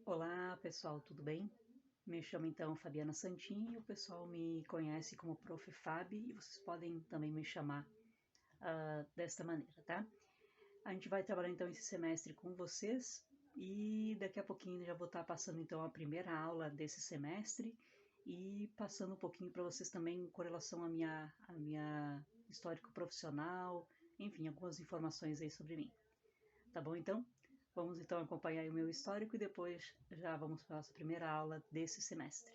Olá pessoal, tudo bem? Me chamo então Fabiana Santin, o pessoal me conhece como Prof. Fabi e vocês podem também me chamar desta maneira, tá? A gente vai trabalhar então esse semestre com vocês e daqui a pouquinho já vou estar passando então a primeira aula desse semestre e passando um pouquinho para vocês também com relação à minha histórico profissional, enfim, algumas informações aí sobre mim. Tá bom então? Vamos então acompanhar o meu histórico e depois já vamos para a nossa primeira aula desse semestre.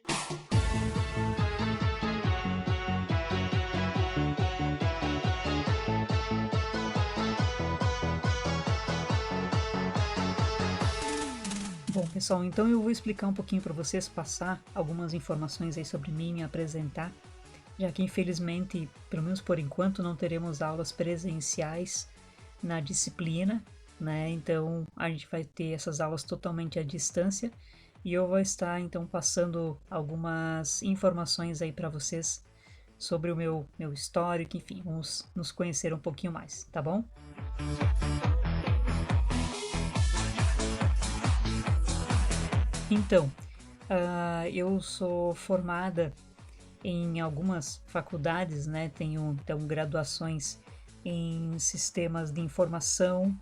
Bom, pessoal, então eu vou explicar um pouquinho para vocês, passar algumas informações aí sobre mim, me apresentar, já que infelizmente, pelo menos por enquanto, não teremos aulas presenciais na disciplina, né? Então a gente vai ter essas aulas totalmente à distância e eu vou estar então passando algumas informações aí para vocês sobre o meu histórico, enfim, vamos nos conhecer um pouquinho mais, tá bom? Então, eu sou formada em algumas faculdades, né? Tenho então graduações em sistemas de informação,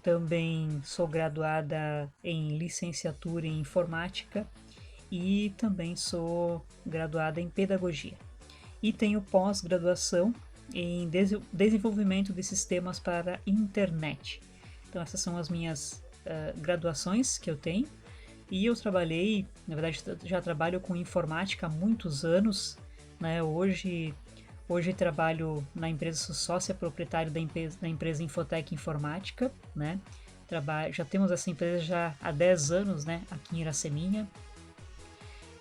também sou graduada em licenciatura em informática e também sou graduada em pedagogia. E tenho pós-graduação em desenvolvimento de sistemas para internet. Então essas são as minhas graduações que eu tenho. E eu trabalhei, na verdade já trabalho com informática há muitos anos, né? Hoje trabalho na empresa, sou sócia proprietária da empresa Infotec Informática, né? Já temos essa empresa já há 10 anos, né? Aqui em Iraceminha.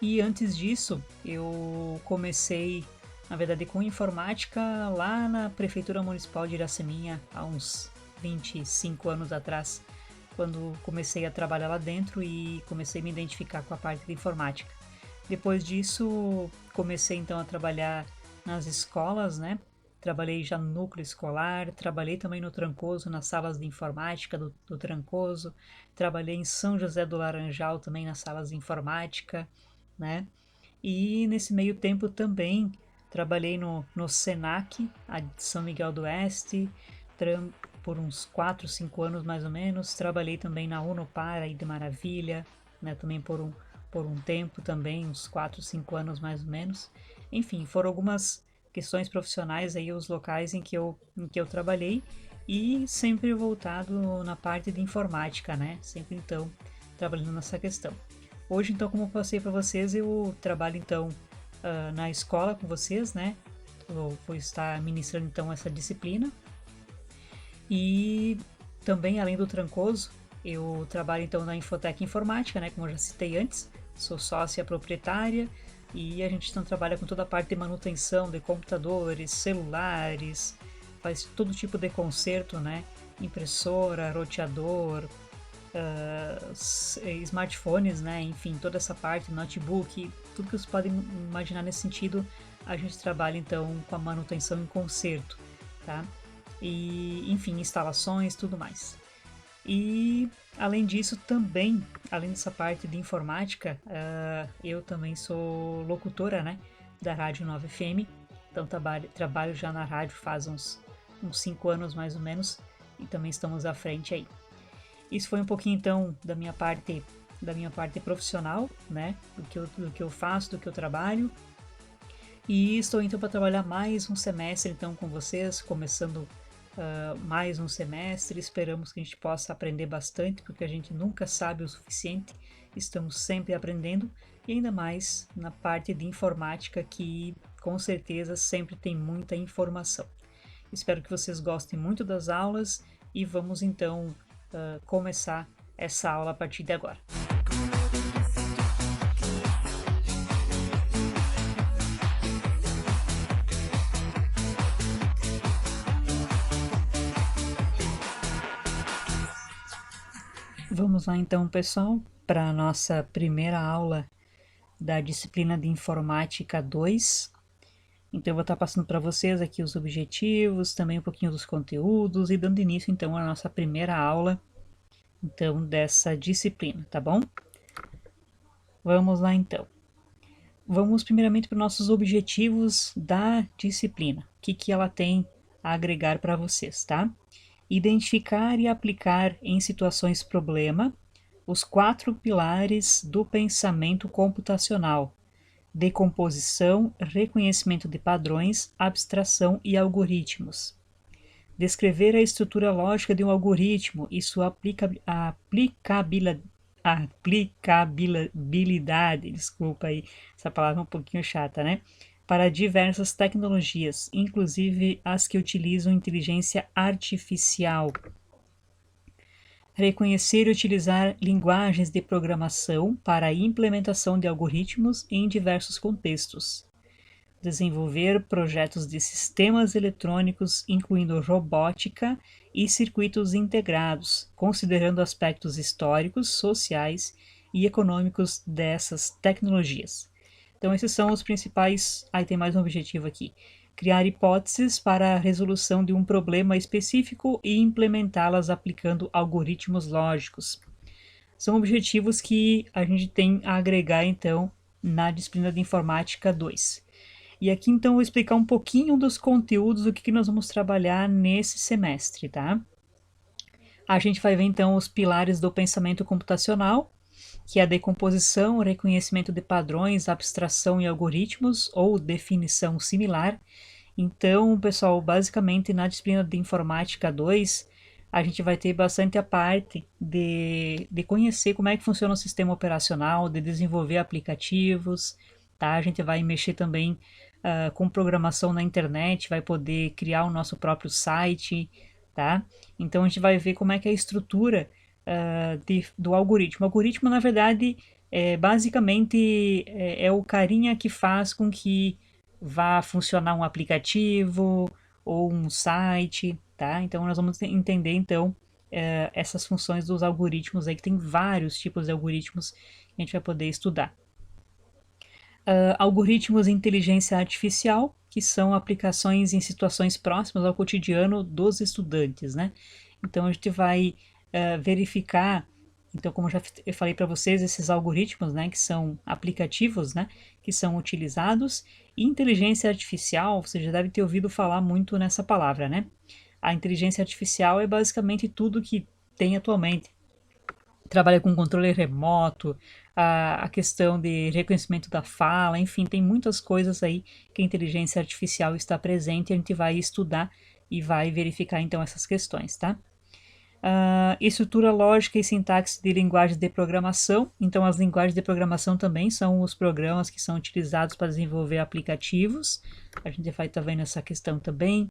E antes disso, eu comecei, na verdade, com informática lá na Prefeitura Municipal de Iraceminha, há uns 25 anos atrás, quando comecei a trabalhar lá dentro e comecei a me identificar com a parte de informática. Depois disso, comecei então a trabalhar nas escolas, né? Trabalhei já no núcleo escolar, trabalhei também no Trancoso, nas salas de informática do Trancoso, trabalhei em São José do Laranjal também nas salas de informática, né? E nesse meio tempo também trabalhei no Senac, a de São Miguel do Oeste, por uns 4, 5 anos mais ou menos. Trabalhei também na Unopar aí de Maravilha, né? Também por um tempo também, uns 4, 5 anos mais ou menos. Enfim, foram algumas questões profissionais aí, os locais em que eu trabalhei e sempre voltado na parte de informática, né? Sempre então trabalhando nessa questão. Hoje, então, como eu passei para vocês, eu trabalho então na escola com vocês, né? Eu vou estar ministrando então essa disciplina. E também, além do Trancoso, eu trabalho então na Infotec Informática, né? Como eu já citei antes, sou sócia proprietária e a gente então trabalha com toda a parte de manutenção de computadores, celulares, faz todo tipo de conserto, né? Impressora, roteador, smartphones, né? Enfim, toda essa parte, notebook, tudo que vocês podem imaginar nesse sentido, a gente trabalha então com a manutenção e conserto, tá? E, enfim, instalações, tudo mais. E além disso, também, além dessa parte de informática, eu também sou locutora, né, da Rádio 9 FM. Então trabalho já na rádio faz uns 5 anos mais ou menos e também estamos à frente aí. Isso foi um pouquinho então da minha parte profissional, né, do que eu faço, do que eu trabalho. E estou então para trabalhar mais um semestre então com vocês, começando mais um semestre. Esperamos que a gente possa aprender bastante, porque a gente nunca sabe o suficiente, estamos sempre aprendendo, e ainda mais na parte de informática, que com certeza sempre tem muita informação. Espero que vocês gostem muito das aulas e vamos então começar essa aula a partir de agora. Vamos lá então, pessoal, para a nossa primeira aula da disciplina de Informática 2. Então eu vou estar passando para vocês aqui os objetivos, também um pouquinho dos conteúdos e dando início então à nossa primeira aula então dessa disciplina, tá bom? Vamos lá então. Vamos primeiramente para os nossos objetivos da disciplina. O que ela tem a agregar para vocês, tá? Identificar e aplicar em situações problema os 4 pilares do pensamento computacional: decomposição, reconhecimento de padrões, abstração e algoritmos. Descrever a estrutura lógica de um algoritmo e sua aplicabilidade, desculpa aí, essa palavra é um pouquinho chata, né? Para diversas tecnologias, inclusive as que utilizam inteligência artificial. Reconhecer e utilizar linguagens de programação para a implementação de algoritmos em diversos contextos. Desenvolver projetos de sistemas eletrônicos, incluindo robótica e circuitos integrados, considerando aspectos históricos, sociais e econômicos dessas tecnologias. Então, esses são os principais. Aí tem mais um objetivo aqui: criar hipóteses para a resolução de um problema específico e implementá-las aplicando algoritmos lógicos. São objetivos que a gente tem a agregar, então, na disciplina de Informática 2. E aqui, então, eu vou explicar um pouquinho dos conteúdos do que nós vamos trabalhar nesse semestre, tá? A gente vai ver, então, os pilares do pensamento computacional, que é a decomposição, o reconhecimento de padrões, abstração e algoritmos, ou definição similar. Então, pessoal, basicamente, na disciplina de Informática 2, a gente vai ter bastante a parte de conhecer como é que funciona o sistema operacional, de desenvolver aplicativos, tá? A gente vai mexer também com programação na internet, vai poder criar o nosso próprio site, tá? Então a gente vai ver como é que é a estrutura do algoritmo. O algoritmo, na verdade, basicamente é o carinha que faz com que vá funcionar um aplicativo ou um site, tá? Então nós vamos entender então essas funções dos algoritmos aí, que tem vários tipos de algoritmos que a gente vai poder estudar. Algoritmos de inteligência artificial, que são aplicações em situações próximas ao cotidiano dos estudantes, né? Então a gente vai verificar, então como eu falei para vocês, esses algoritmos, né, que são aplicativos, né, que são utilizados, e inteligência artificial, você já deve ter ouvido falar muito nessa palavra, né? A inteligência artificial é basicamente tudo que tem atualmente. Trabalha com controle remoto, a questão de reconhecimento da fala, enfim, tem muitas coisas aí que a inteligência artificial está presente e a gente vai estudar e vai verificar então essas questões, tá? Estrutura lógica e sintaxe de linguagens de programação. Então, as linguagens de programação também são os programas que são utilizados para desenvolver aplicativos. A gente vai estar vendo essa questão também.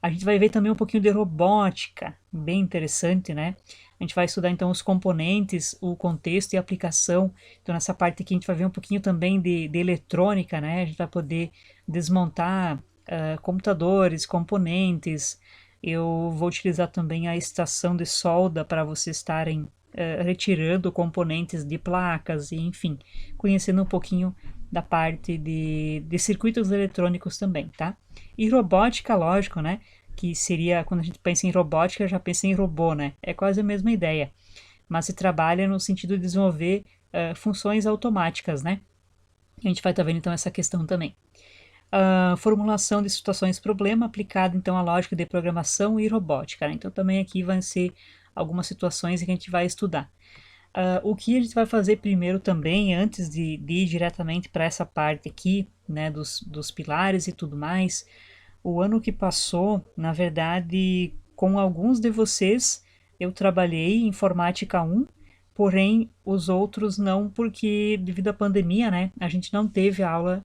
A gente vai ver também um pouquinho de robótica, bem interessante, né? A gente vai estudar então os componentes, o contexto e a aplicação. Então nessa parte aqui a gente vai ver um pouquinho também de eletrônica, né? A gente vai poder desmontar computadores, componentes. Eu vou utilizar também a estação de solda para vocês estarem retirando componentes de placas e enfim, conhecendo um pouquinho da parte de circuitos eletrônicos também, tá? E robótica, lógico, né? Que seria, quando a gente pensa em robótica, já pensa em robô, né? É quase a mesma ideia. Mas se trabalha no sentido de desenvolver funções automáticas, né? A gente vai estar vendo então essa questão também. Formulação de situações problema aplicada então à lógica de programação e robótica, né? Então também aqui vão ser algumas situações que a gente vai estudar. O que a gente vai fazer primeiro também, antes de ir diretamente para essa parte aqui, né, dos pilares e tudo mais, o ano que passou, na verdade, com alguns de vocês, eu trabalhei em Informática 1, porém os outros não, porque devido à pandemia, né, a gente não teve aula,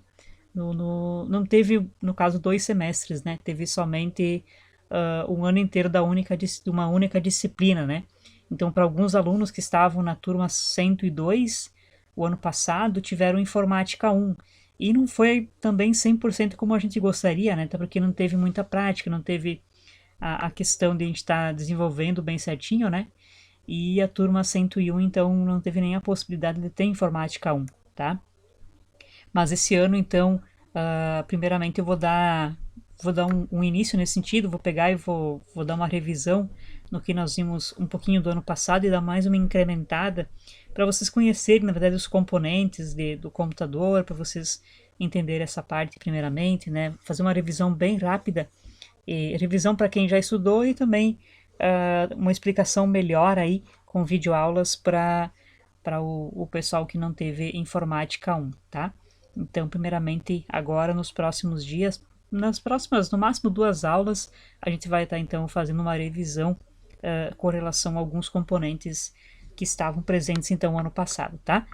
não teve, no caso, 2 semestres, né, teve somente um ano inteiro de uma única disciplina, né. Então, para alguns alunos que estavam na turma 102, o ano passado, tiveram Informática 1. E não foi também 100% como a gente gostaria, né? Até porque não teve muita prática, não teve a questão de a gente estar desenvolvendo bem certinho, né? E a turma 101, então, não teve nem a possibilidade de ter Informática 1, tá? Mas esse ano, então, primeiramente eu vou dar um início nesse sentido, vou pegar e vou dar uma revisão no que nós vimos um pouquinho do ano passado e dar mais uma incrementada para vocês conhecerem, na verdade, os componentes do computador, para vocês entenderem essa parte primeiramente, né? Fazer uma revisão bem rápida, e revisão para quem já estudou e também uma explicação melhor aí com videoaulas para o pessoal que não teve Informática 1, tá? Então, primeiramente, agora nos próximos dias, nas próximas, no máximo 2 aulas, a gente vai estar então fazendo uma revisão com relação a alguns componentes que estavam presentes então ano passado, tá?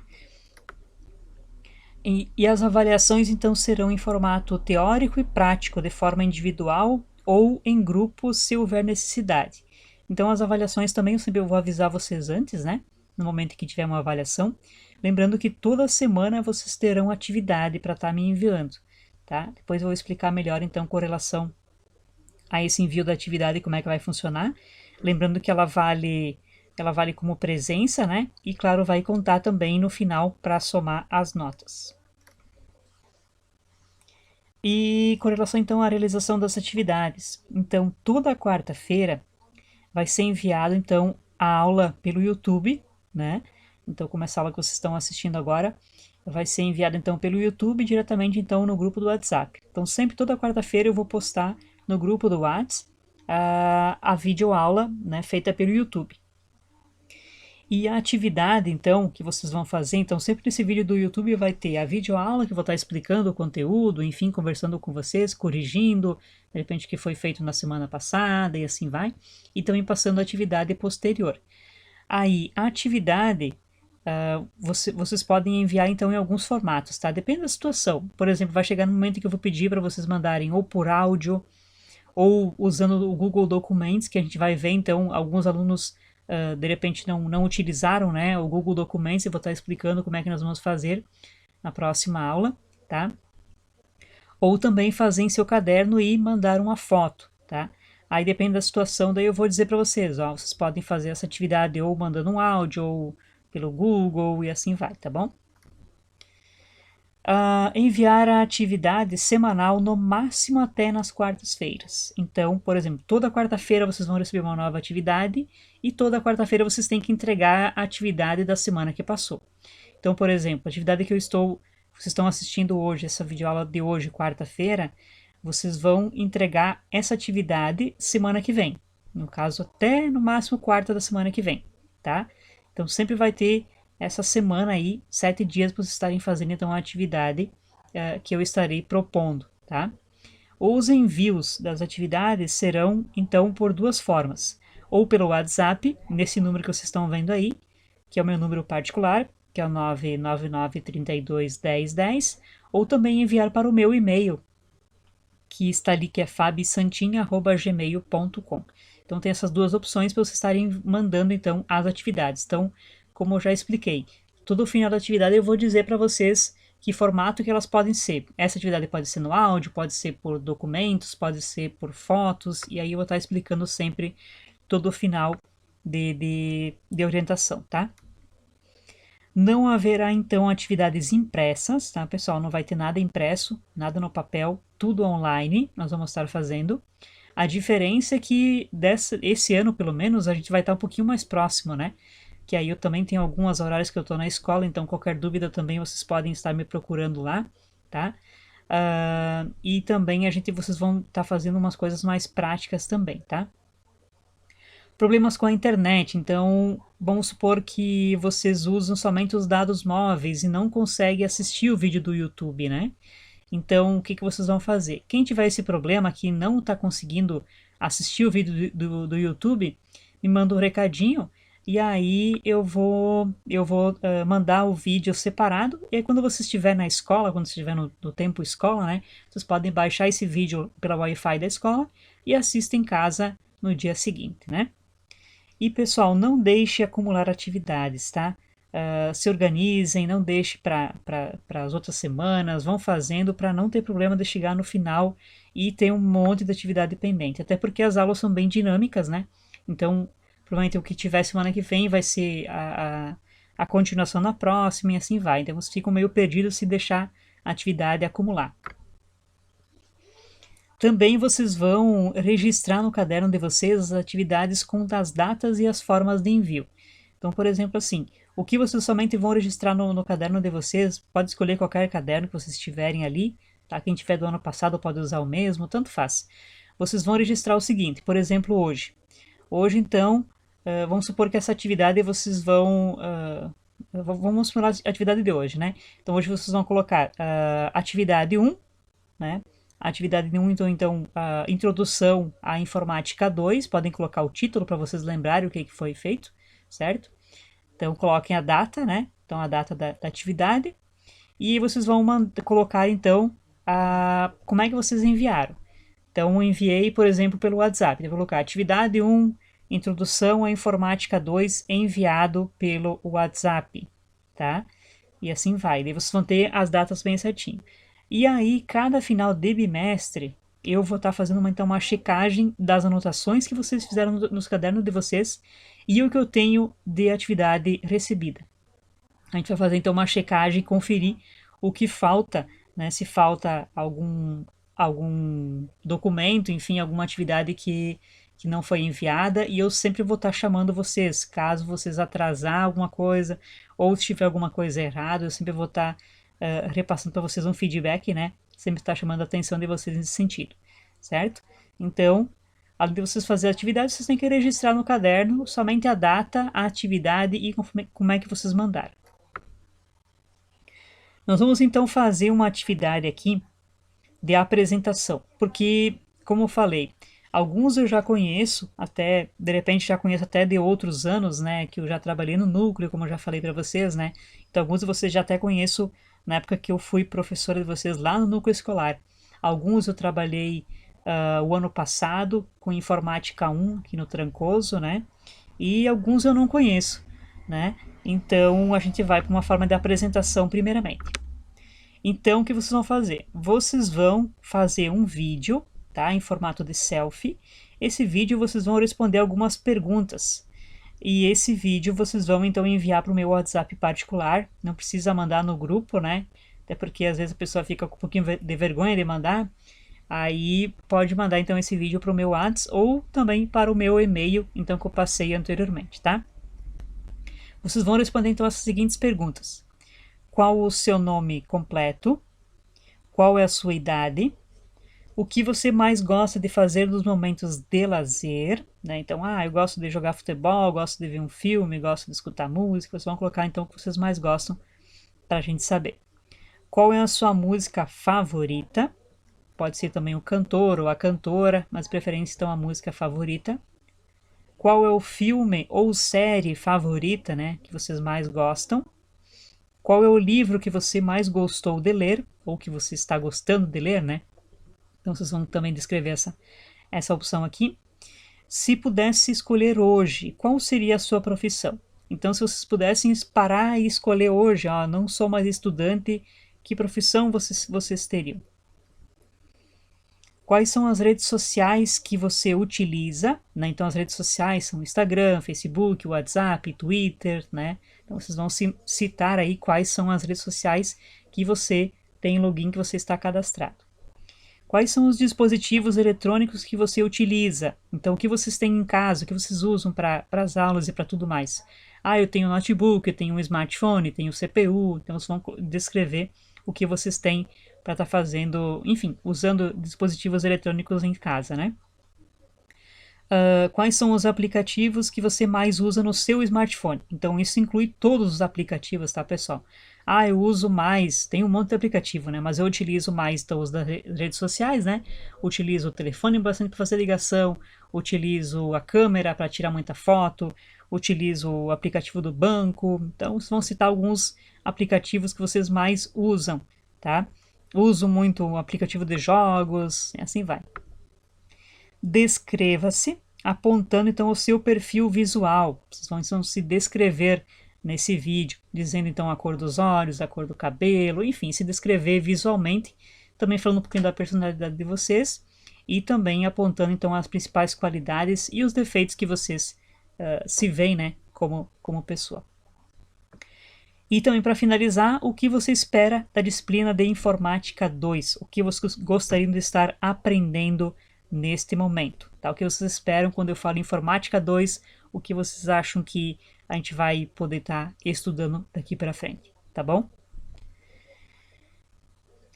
E as avaliações então serão em formato teórico e prático, de forma individual ou em grupo, se houver necessidade. Então as avaliações também eu sempre vou avisar vocês antes, né? No momento que tiver uma avaliação. Lembrando que toda semana vocês terão atividade para estar me enviando, tá? Depois eu vou explicar melhor então com relação a esse envio da atividade, como é que vai funcionar. Lembrando que ela vale como presença, né? E claro, vai contar também no final para somar as notas. E com relação então à realização das atividades, então toda quarta-feira vai ser enviado então a aula pelo YouTube, né? Então como essa aula que vocês estão assistindo agora, vai ser enviada então pelo YouTube diretamente então no grupo do WhatsApp. Então sempre toda quarta-feira eu vou postar no grupo do WhatsApp a videoaula, né, feita pelo YouTube. E a atividade, então, que vocês vão fazer, então sempre nesse vídeo do YouTube vai ter a videoaula, que eu vou estar explicando o conteúdo, enfim, conversando com vocês, corrigindo, de repente, o que foi feito na semana passada e assim vai, e também passando a atividade posterior. Aí, a atividade, vocês podem enviar, então, em alguns formatos, tá? Depende da situação. Por exemplo, vai chegar no momento que eu vou pedir para vocês mandarem ou por áudio, ou usando o Google Documents, que a gente vai ver, então, alguns alunos de repente não utilizaram, né, o Google Documents, e vou estar explicando como é que nós vamos fazer na próxima aula, tá? Ou também fazer em seu caderno e mandar uma foto, tá? Aí depende da situação, daí eu vou dizer para vocês, ó, vocês podem fazer essa atividade ou mandando um áudio, ou pelo Google, e assim vai, tá bom? Enviar a atividade semanal no máximo até nas quartas-feiras. Então, por exemplo, toda quarta-feira vocês vão receber uma nova atividade e toda quarta-feira vocês têm que entregar a atividade da semana que passou. Então, por exemplo, a atividade que vocês estão assistindo hoje, essa videoaula de hoje, quarta-feira, vocês vão entregar essa atividade semana que vem. No caso, até no máximo quarta da semana que vem, tá? Então, sempre vai ter essa semana aí, 7 dias para vocês estarem fazendo então a atividade que eu estarei propondo, tá? Os envios das atividades serão então por 2 formas, ou pelo WhatsApp, nesse número que vocês estão vendo aí, que é o meu número particular, que é o 999321010, ou também enviar para o meu e-mail, que está ali, que é fabisantin@gmail.com. Então tem essas 2 opções para vocês estarem mandando então as atividades. Então, como eu já expliquei, todo final da atividade eu vou dizer para vocês que formato que elas podem ser. Essa atividade pode ser no áudio, pode ser por documentos, pode ser por fotos, e aí eu vou estar explicando sempre todo o final de orientação, tá? Não haverá então atividades impressas, tá, pessoal? Não vai ter nada impresso, nada no papel, tudo online, nós vamos estar fazendo. A diferença é que esse ano, pelo menos, a gente vai estar um pouquinho mais próximo, né? Que aí eu também tenho alguns horários que eu estou na escola, então qualquer dúvida também vocês podem estar me procurando lá, tá? E também vocês vão estar fazendo umas coisas mais práticas também, tá? Problemas com a internet, então vamos supor que vocês usam somente os dados móveis e não conseguem assistir o vídeo do YouTube, né? Então, o que vocês vão fazer? Quem tiver esse problema que não está conseguindo assistir o vídeo do YouTube, me manda um recadinho e aí eu vou mandar o vídeo separado. E aí, quando você estiver na escola, quando você estiver no tempo escola, né, vocês podem baixar esse vídeo pela Wi-Fi da escola e assistem em casa no dia seguinte, né? E pessoal, não deixe acumular atividades, tá? Se organizem, não deixe para as outras semanas, vão fazendo para não ter problema de chegar no final e ter um monte de atividade pendente. Até porque as aulas são bem dinâmicas, né? Então, provavelmente o que tiver semana que vem vai ser a continuação na próxima e assim vai. Então, vocês ficam meio perdidos se deixar a atividade acumular. Também vocês vão registrar no caderno de vocês as atividades com as datas e as formas de envio. Então, por exemplo, assim, o que vocês somente vão registrar no caderno de vocês, pode escolher qualquer caderno que vocês tiverem ali, tá? Quem tiver do ano passado pode usar o mesmo, tanto faz. Vocês vão registrar o seguinte, por exemplo, hoje. Hoje, então, vamos supor que essa atividade vocês vão... vamos simular a atividade de hoje, né? Então, hoje vocês vão colocar atividade 1, né? Atividade 1, então, a introdução à informática 2, podem colocar o título para vocês lembrarem o que foi feito, certo? Então, coloquem a data, né? Então, a data da atividade. E vocês vão colocar, então, como é que vocês enviaram. Então, eu enviei, por exemplo, pelo WhatsApp. Eu vou colocar atividade 1, introdução à informática 2, enviado pelo WhatsApp, tá? E assim vai. Daí vocês vão ter as datas bem certinho. E aí, cada final de bimestre, eu vou estar fazendo uma checagem das anotações que vocês fizeram nos cadernos de vocês e o que eu tenho de atividade recebida. A gente vai fazer então uma checagem e conferir o que falta, né? Se falta algum documento, enfim, alguma atividade que não foi enviada, e eu sempre vou estar chamando vocês, caso vocês atrasar alguma coisa, ou se tiver alguma coisa errada, eu sempre vou estar repassando para vocês um feedback, né? Sempre estar chamando a atenção de vocês nesse sentido, certo? Então, além de vocês fazerem a atividade, vocês têm que registrar no caderno somente a data, a atividade e como é que vocês mandaram. Nós vamos então fazer uma atividade aqui de apresentação, porque, como eu falei, alguns eu já conheço, até, de repente já conheço até de outros anos, né, que eu já trabalhei no núcleo, como eu já falei para vocês, né, então alguns de vocês já até conheço na época que eu fui professora de vocês lá no núcleo escolar. Alguns eu trabalhei o ano passado com informática 1 aqui no Trancoso, né, e alguns eu não conheço, né, então a gente vai para uma forma de apresentação primeiramente. Então, o que vocês vão fazer? Vocês vão fazer um vídeo, tá? Em formato de selfie. Esse vídeo vocês vão responder algumas perguntas. E esse vídeo vocês vão então enviar para o meu WhatsApp particular. Não precisa mandar no grupo, né? Até porque às vezes a pessoa fica com um pouquinho de vergonha de mandar. Aí pode mandar então esse vídeo para o meu WhatsApp ou também para o meu e-mail, então que eu passei anteriormente, tá? Vocês vão responder então as seguintes perguntas. Qual o seu nome completo? Qual é a sua idade? O que você mais gosta de fazer nos momentos de lazer? Né? Então, eu gosto de jogar futebol, gosto de ver um filme, gosto de escutar música. Vocês vão colocar então o que vocês mais gostam para a gente saber. Qual é a sua música favorita? Pode ser também o cantor ou a cantora, mas de preferência então a música favorita. Qual é o filme ou série favorita, né, que vocês mais gostam? Qual é o livro que você mais gostou de ler, ou que você está gostando de ler, né? Então vocês vão também descrever essa opção aqui. Se pudesse escolher hoje, qual seria a sua profissão? Então, se vocês pudessem parar e escolher hoje, não sou mais estudante, que profissão vocês teriam? Quais são as redes sociais que você utiliza, né? Então, as redes sociais são Instagram, Facebook, WhatsApp, Twitter, né? Então, vocês vão citar aí quais são as redes sociais que você tem login, que você está cadastrado. Quais são os dispositivos eletrônicos que você utiliza? Então, o que vocês têm em casa, o que vocês usam para as aulas e para tudo mais? Eu tenho um notebook, eu tenho um smartphone, tenho CPU, então vocês vão descrever o que vocês têm para estar fazendo, enfim, usando dispositivos eletrônicos em casa, né? Quais são os aplicativos que você mais usa no seu smartphone? Então, isso inclui todos os aplicativos, tá, pessoal? Eu uso mais, tem um monte de aplicativo, né? Mas eu utilizo mais então, os das redes sociais, né? Utilizo o telefone bastante para fazer ligação, utilizo a câmera para tirar muita foto, utilizo o aplicativo do banco. Então, vocês vão citar alguns aplicativos que vocês mais usam, tá? Uso muito o aplicativo de jogos, e assim vai. Descreva-se, apontando então o seu perfil visual. Vocês vão então se descrever nesse vídeo, dizendo então a cor dos olhos, a cor do cabelo, enfim, se descrever visualmente, também falando um pouquinho da personalidade de vocês e também apontando então as principais qualidades e os defeitos que vocês se veem, né, como pessoa. E também, para finalizar, o que você espera da disciplina de Informática 2? O que vocês gostariam de estar aprendendo neste momento? Tá? O que vocês esperam quando eu falo Informática 2? O que vocês acham que a gente vai poder estar estudando daqui para frente? Tá bom?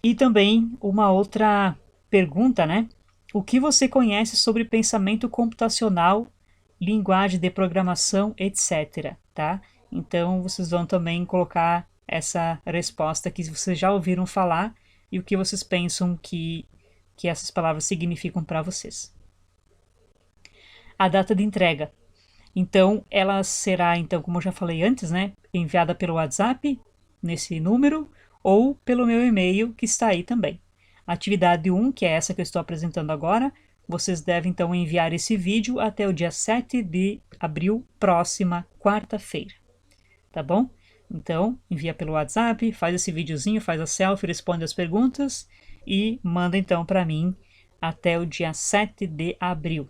E também uma outra pergunta, né? O que você conhece sobre pensamento computacional, linguagem de programação, etc, tá? Então vocês vão também colocar essa resposta que vocês já ouviram falar e o que vocês pensam que essas palavras significam para vocês. A data de entrega. Então, ela será, então, como eu já falei antes, né, enviada pelo WhatsApp, nesse número, ou pelo meu e-mail, que está aí também. Atividade 1, que é essa que eu estou apresentando agora, vocês devem, então, enviar esse vídeo até o dia 7 de abril, próxima quarta-feira. Tá bom? Então, envia pelo WhatsApp, faz esse videozinho, faz a selfie, responde as perguntas e manda, então, para mim até o dia 7 de abril.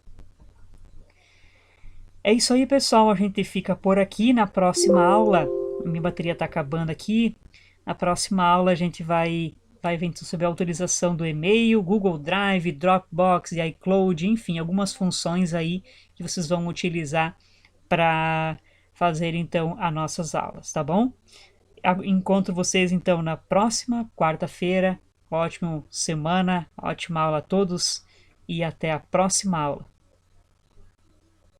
É isso aí, pessoal. A gente fica por aqui. Na próxima aula, minha bateria está acabando aqui. Na próxima aula, a gente vai ver sobre a utilização do e-mail, Google Drive, Dropbox e iCloud, enfim, algumas funções aí que vocês vão utilizar para fazer, então, as nossas aulas, tá bom? Encontro vocês, então, na próxima quarta-feira. Ótima semana, ótima aula a todos e até a próxima aula.